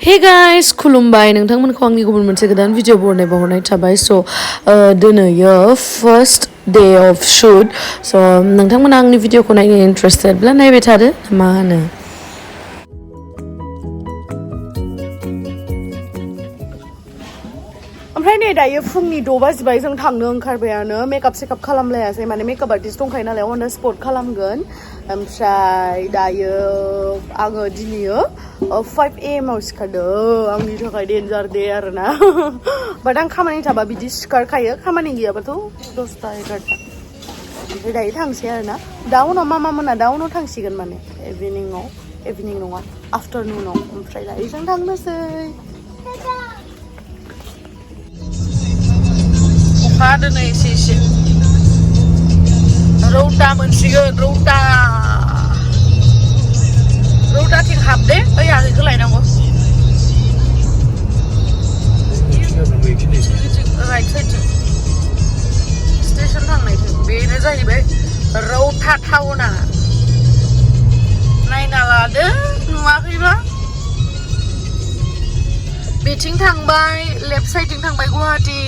Hey guys, khulumbai नोंथांमोनखौ आंनि गुबुन मोनसे गोदान भिडिअ बरनाय थाबाय स दिनैयो फर्स्ट डे अफ शुट स नोंथांमोना आंनि भिडिअखौ नायनो इन्ट्रेस्टेडब्ला नायबाय थादो मा होनो ओमफ्राय नै दायो फुंनि 6 बाजिबाय जों थांनो ओंखारबायानो मेकआप सेकआप खालामलायासै माने मेकआप आर्टिस्ट दंखायो नालाय अन द स्पट खालामगोन ओमफ्राय दायो आङो दिनैयो 5 AM आव सिखारदों आंनि थाखाय डेन्जार डे आरोना बाट आं खामानि थाबा बिदि सिखारखायो खामानि गैयाबाथ' 10टा 11टा ओमफ्राय दायो थांसै आरोना दा उनाव मामा मोना दा उनाव थांसिगोन माने इभिनिं नङा आफ्टारनुनाव ओमफ्राय दायो जों थांनोसै अखा दिनै एसे रौता मोनसिगोन रौताथिं हाबदे ओइ आगैखौ लायनांगौ राइट साइडथिं स्टेसन थांनायथिं बेनो जाहैबाय रौता टाउना नायना लादो नुवाखैबा बेथिं थांबाय लेफ्ट साइडथिं थांबाय गुवाहाटी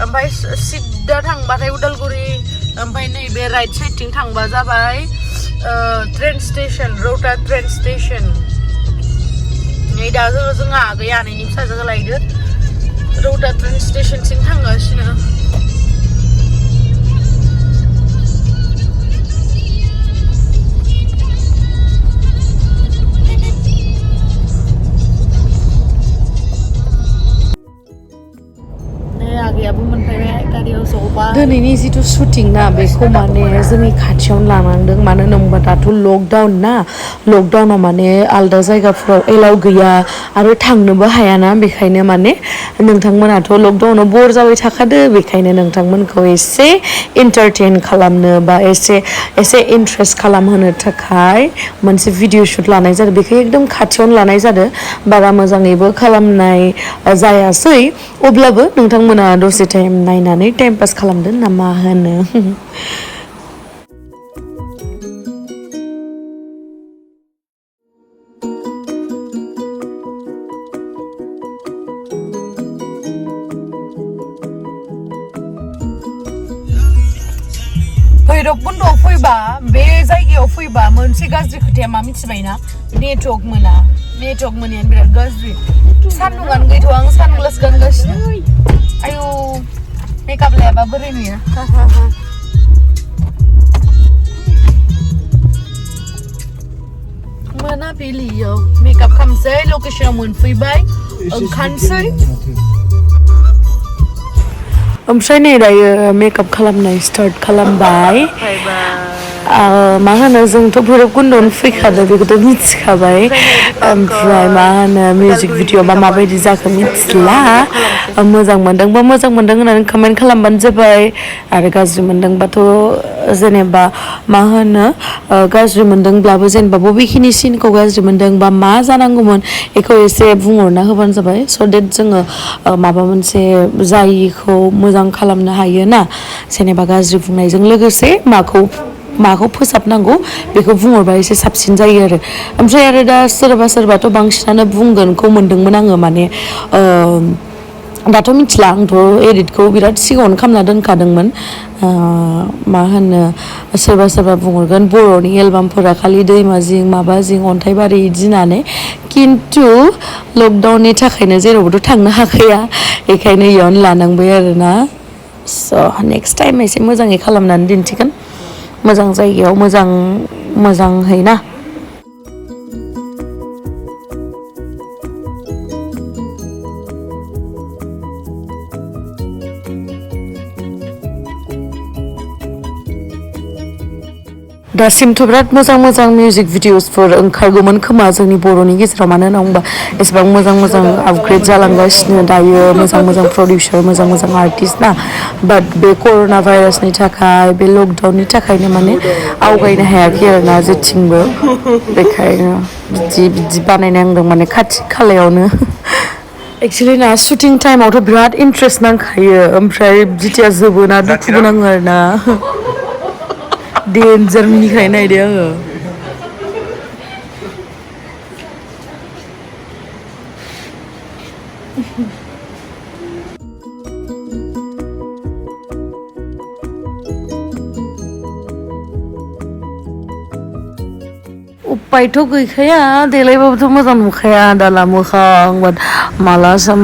ओमफ्राय सिद्दा थांबाथाय उदालगुरि ओमफ्राय नैबे राइट साइडथिं थांबा जाबाय ट्रेन स्टेशन रौता ट्रेन स्टेशन नै दा जोंहा आगै आनैनि फिसाजोखौ लायदो रौता ट्रेन स्टेशनसिम थांगासिनो दिनैनि जिथु शुटिं ना बेखौ माने जोंनि खाथियावनो लानांदों मानो होनोबा दाथ' लकडाउन ना लकडाउनाव माने आलदा जायगाफोराव एलाउ गैया आरो थांनोबो हायाना बेखायनो माने नोंथांमोनाथ' लकडाउनाव बर जाबाय थाखादो बेखायनो नोंथांमोनखौ एसे एन्टारटेन खालामनो बा एसे इन्ट्रेस्ट खालामहोनो थाखाय मोनसे भिडिअ शुट लानाय जादों बेखौ एकदम खाथियावनो लानाय जादों बारा मोजाङैबो खालामनाय जायासै अब्लाबो नोंथांमोना दसे टाइम नायनानै टाइम पास खालामदो ना मा होनो भैरब कुन्द'आव फैबा बे जायगायाव फैबा मोनसे गाज्रि खोथाया मा मिथिबायना नेटवर्क मोनैयानो बिराद गाज्रि सान्दुंआनो गैथ'आ आं सानग्लास गानगासिनो आयौ मेकआप लायाबा बोरै नुयो मोनाबिलियाव मेकआप खालामसै लकेसनाव मोनफैबाय ओंखारसै ओमफ्राय नै दायो मेकआप खालामनाय स्टार्ट खालामबाय मा होनो जोंथ' भैरब कुन्द'आवनो फैखादों बेखौथ' मिथिखाबाय ओमफ्राय मा होनो मिउजिक भिडिअ बा माबायदि जाखो मिथिला मोजां मोनदों होननानै कमेन्ट खालामबानो जाबाय आरो गाज्रि मोनदोंबाथ' जेनेबा मा होनो गाज्रि मोनदोंब्लाबो जेनेबा बबेखिनि सिनखौ गाज्रि मोनदों बा मा जानांगौमोन बेखौ एसे बुंहरना होबानो जाबाय स देट जोङो माबा मोनसे जायिखौ मोजां खालामनो हायो ना जेनेबा गाज्रि बुंनायजों लोगोसे माखौ फोसाबनांगौ बेखौ बुंहरबा एसे साबसिन जायो आरो ओमफ्राय आरो दा सोरबाथ' बांसिनानो बुंगोनखौ मोनदोंमोन आङो माने दाथ' मिथिला आंथ' एडिटखौ बिराद सिगाङावनो खालामना दोनखादोंमोन मा होनो सोरबा बुंहरगोन बर'नि एलबामफोरा खालि दैमा जिं माबा जिं अन्थाइबारि बिदि होननानै खिन्थु लकडाउननि थाखायनो जेरावबोथ' थांनो हाखाया बेखायनो इयावनो लानांबाय आरोना स' नेक्स्ट टाइम एसे मोजाङै खालामनानै दिन्थिगोन मोजां जायगायाव मोजांहै ना दासिमथ' बिराद मोजां मिउजिक भिडिअसफोर ओंखारगौमोन खोमा जोंनि बर'नि गेजेराव मानो होनना बुंबा एसेबां मोजां आपग्रेड जालांगासिनो दायो मोजां प्रडिउसार मोजां आर्टिस्ट ना बाट बे कर'ना भाइरासनि थाखाय बे लकडाउननि थाखायनो माने आवगायनो हायाखै आरोना जेथिंबो बेखायनो बिदि बानायनांदों माने खाथि खालायावनो एक्चुअली ना शुटिं टाइमावथ' बिराद इन्ट्रेस्ट नांखायो ओमफ्राय जिथिया जोबोना दुखुबो नाङो आरोना डेन्जार मिनिखायो नायदो आङो उपायथ' गैखाया देलायबाबोथ' मोजां नुखाया दाला मोखां बाट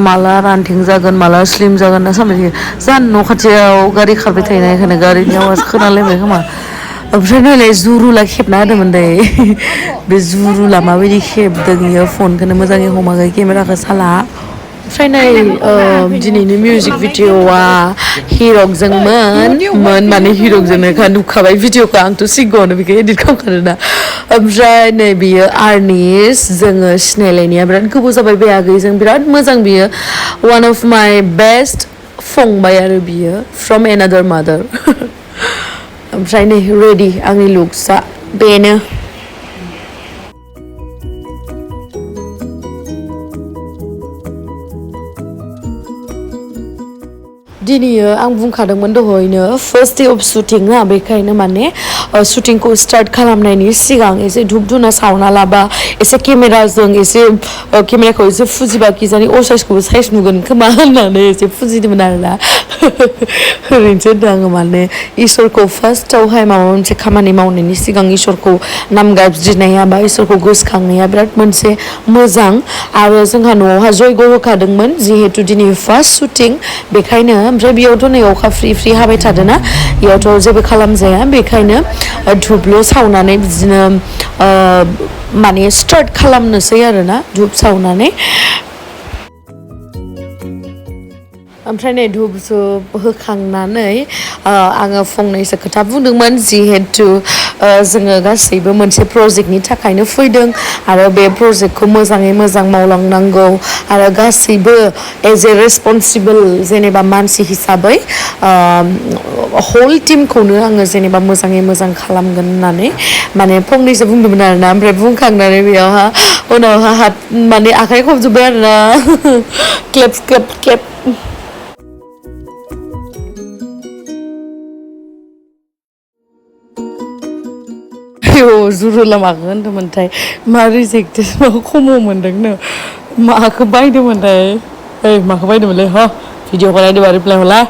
माला रानथें जागोन माला स्लिम जागोन ना सानबाय जान न' खाथियाव गारि खारबाय थानायखायनो गारिनि आवाज खोनालायबाय खोमा ओमफ्राय नायलाय जुरुला खेबना होदोंमोन दे बे जुरुला माबायदि खेबदों इयो फनखौनो मोजाङै हमाखै केमेराखौ साला ओमफ्राय नै दिनैनि मिउजिक भिडिअआ हिरकजोंमोन माने हिरकजोंनो नुखाबाय भिडिअखौ आंथ' सिगाङावनो बेखौ एडिट खालामखादों ना ओमफ्राय नै बियो आर्निस जोङो सिनायलायनाया बिराद गोबाव जाबाय बे आगैजों बिराद मोजां बियो वान अफ माइ बेस्ट फंबाय आरो बियो फ्रम एनादार मादार ओमफ्राय नै रेडि आंनि लुक्सआ बेनो दिनैयो आं बुंखादोंमोन दहायनो फार्स्ट डे अफ शुटिं ना बेखायनो माने शुटिंखौ स्टार्ट खालामनायनि सिगां एसे धुप धुना सावना लाबा एसे केमेराजों एसे केमेराखौ एसे फुजिबा किजानि असाइसखौबो साइज नुगोन खोमा होननानै एसे फुजिदोंमोन आरोना ओरैनोसो होनदों आङो माने इसोरखौ फार्स्टआवहाय माबा मोनसे खामानि मावनायनि सिगां इसोरखौ नाम गाबज्रिनाया बा इसोरखौ गोसोखांनाया बिराद मोनसे मोजां आरो जोंहा न'आवहा जयग' होखादोंमोन जिहेतु दिनै फार्स्ट शुटिं बेखायनो ओमफ्राय बेयावथ' नै अखा फ्रि हाबाय थादोंना बेयावथ' जेबो खालामजाया बेखायनो धुपल' सावनानै बिदिनो माने स्टार्ट खालामनोसै आरोना धुप सावनानै ओमफ्राय नै धुप होखांनानै आङो फंनैसो खोथा बुंदोंमोन जिहेतु जोङो गासैबो मोनसे प्रजेक्टनि थाखायनो फैदों आरो बे प्रजेक्टखौ मोजाङै मोजां मावलांनांगौ आरो गासैबो एज ए रेसपन्सिबल जेनेबा मानसि हिसाबै हल टिमखौनो आङो जेनेबा मोजाङै मोजां खालामगोन होननानै माने फंनैसो बुंदोंमोन आरोना ओमफ्राय बुंखांनानै बेयावहा उनावहा माने आखाइ खबजोब्बाय आरोना क्लेप क्लेप क्लेप जुरुला माखौ होनदोंमोनथाय मा रिजेक्टेड माखौ खम मोनदोंनो माखौ बायदोंमोनथाय ओइ माखौ बायदोंमोनलै ह भिडिअखौ नायदोंबा रिप्लाय हरला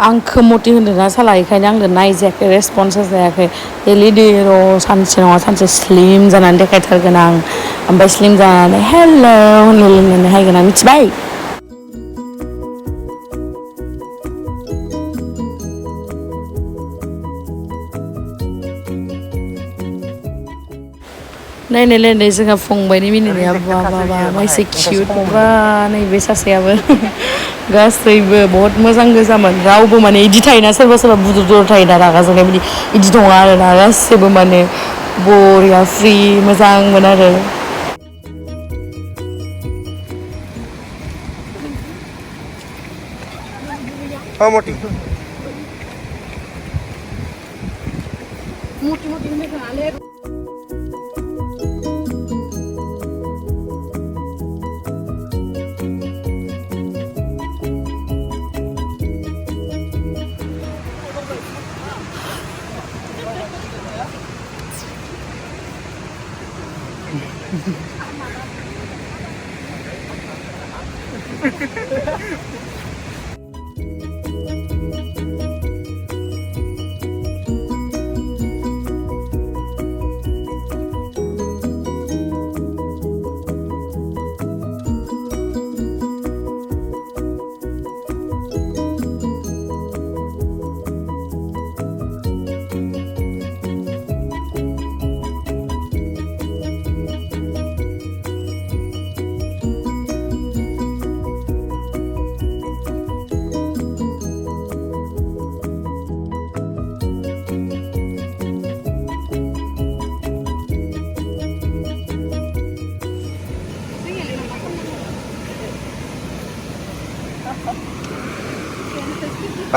आंखौ मटि होनदोंना साला बेखायनो आंनो नायजायाखै रेसपन्स होजायाखै डेलि दे र' सानसे नङा सानसे स्लिम जानानै देखायथारगोन आं ओमफ्राय स्लिम जानानै हेल' होनलायलायनानै हायगोन आं मिथिबाय नायनायलायनाय जोंहा फंबायनि मिनिनाया बा एसे किउट बा नैबे सासेयाबो गासैबो बहुत मोजां गोजामोन रावबो माने इदि थायोना सोरबा बुदुर थायोना रागा जोंनाय बिदि इदि नङा आरोना गासैबो माने बरिया फ्रि मोजांमोन आरो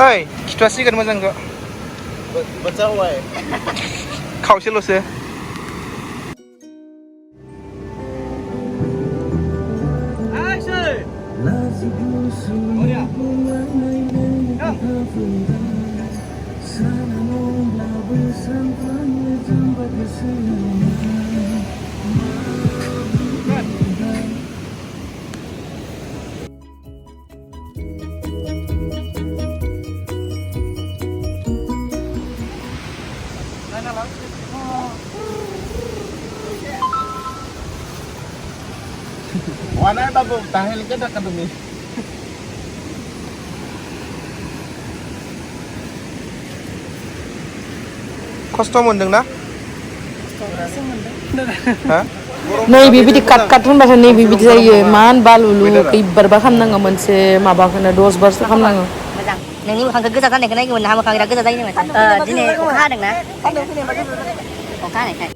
Oi, situasi kan macam kok. Macam apa? Kau sih lo sih. Action! Oh ya. Warna bagus, tahan kita kan demi. खस्थ' मोनदोंना हा नै बेबायदि काट काट होनबाथाय नै बेबायदि जायो मान बालुलु खैबारबा खालामनाङो मोनसे माबाखौनो 10 बारसो खालामनाङो मोजां नोंनि मोखांखौ गोजा जानायखौ नायगौमोन ना मोखां बिराद गोजा जायो माथो दिनै अखा हादोंना अखा हानायखाय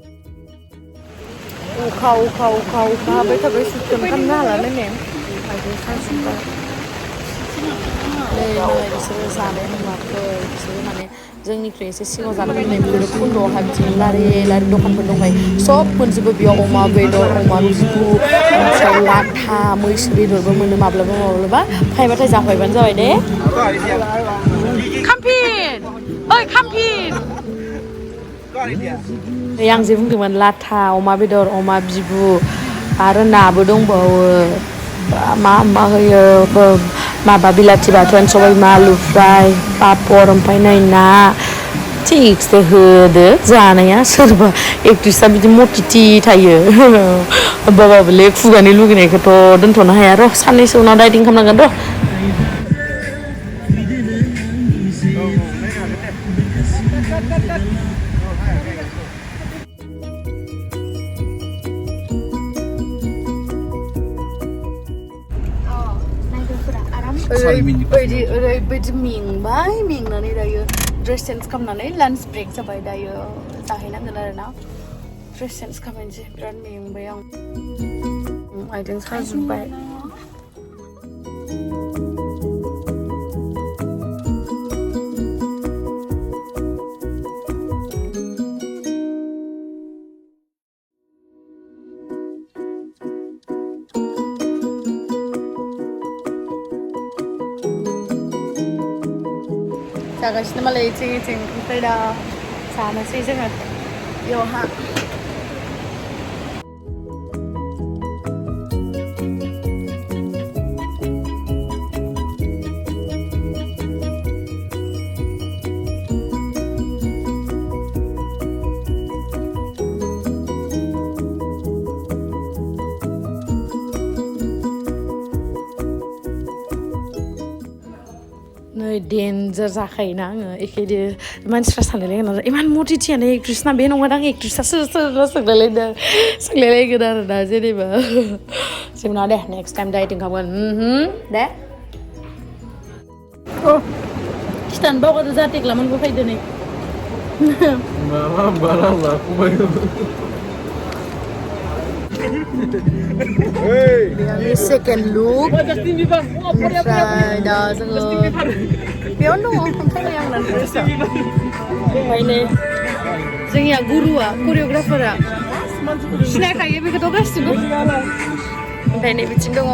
अखा हाबाय थाबाय सुक्ति खालामनो हालालै ने आयजों सानसेबा नै मालाय बिसोरो जानाय नुवाखै बिसोरो माने जोंनिख्रुइ एसे सिगाङाव जानो फैनाय बिसोरो खुन्द'आवहाय बिदिनो लारि लारि दखानफोर दंखायो सब मोनजोबो बेयाव अमा बेदर अमा बिबु ओमफ्राय लाथा मैसो बेदरबो मोनो माब्लाबा फायबाथाय जाफैबानो जाबाय दे खामफिन ओइ खामफिन आं जे बुंदोंमोन लाथा अमा बेदर अमा बिबु आरो नाबो दंबावो मा होयो माबा बिलाथि बाथोन सबाय बिमा आलु फ्राय पापर ओमफ्राय नै ना थिगसे होदो जानाया सोरबा एक्ट्रिसआ बिदि मटिटि थायो होमबाबोले खुगानि लुगैनायखौथ' दोनथ'नो हाया र' साननैसो उनाव डाइटिं खालामनांगोन र' ओरैबायदि मेंनानै दायो ड्रेस चेन्ज खालामनानै लान्च ब्रेक जाबाय दायो जाहैनांगोन आरो ना ड्रेस चेन्ज खालामनोसै बिराद मेंबाय आं आइथिं साजोब्बाय जागासिनो मालाय इथिं ओमफ्राय दा जानोसै जोङो बेयावहा डेन्जार जाखायोना आङो एखेदे मानसिफ्रा सानलायलायगोन आरो इमान मटिटियानो एक्ट्रिसना बे नङादां एक्ट्रिसआसो सोंलायलायगोन आरो ना जेनेबा जेबो नङा दे नेक्स्ट टाइम डाइटिं खालामगोन दे खिथानो बावगारदो जाहाथे ग्लामोनबो फैदो नै आंनि सेकेन्ड लुक ओमफ्राय दा जोङो बेयावनो दङ ओमफ्राय आंना ड्रेसआ ओमफ्राय नै जोंनिया गुरुआ करिय'ग्राफारा सिनायखायो बेखौथ' गासिबो ओमफ्राय नै बिथिं दङ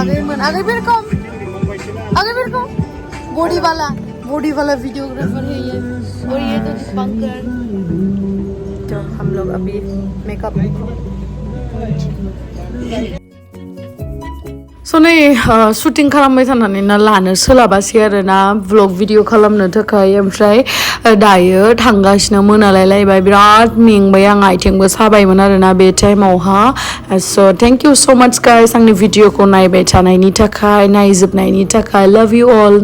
आगै बेरखम बॉडी वाला वीडियोग्राफर है ये और ये तो दीपंकर तो हम लोग अभी मेकअप स' नै शुटिं खालामबाय थानानै ना लानो सोलाबासै आरो ना व्लग भिडिअ खालामनो थाखाय ओमफ्राय दायो थांगासिनो मोनालायलायबाय बिराद मेंबाय आं आथिंबो साबायमोन आरो ना बे टाइमावहा स' थेंक इउ स' माच गाइस आंनि भिडिअखौ नायबाय थानायनि थाखाय नायजोबनायनि थाखाय लाभ इउ अल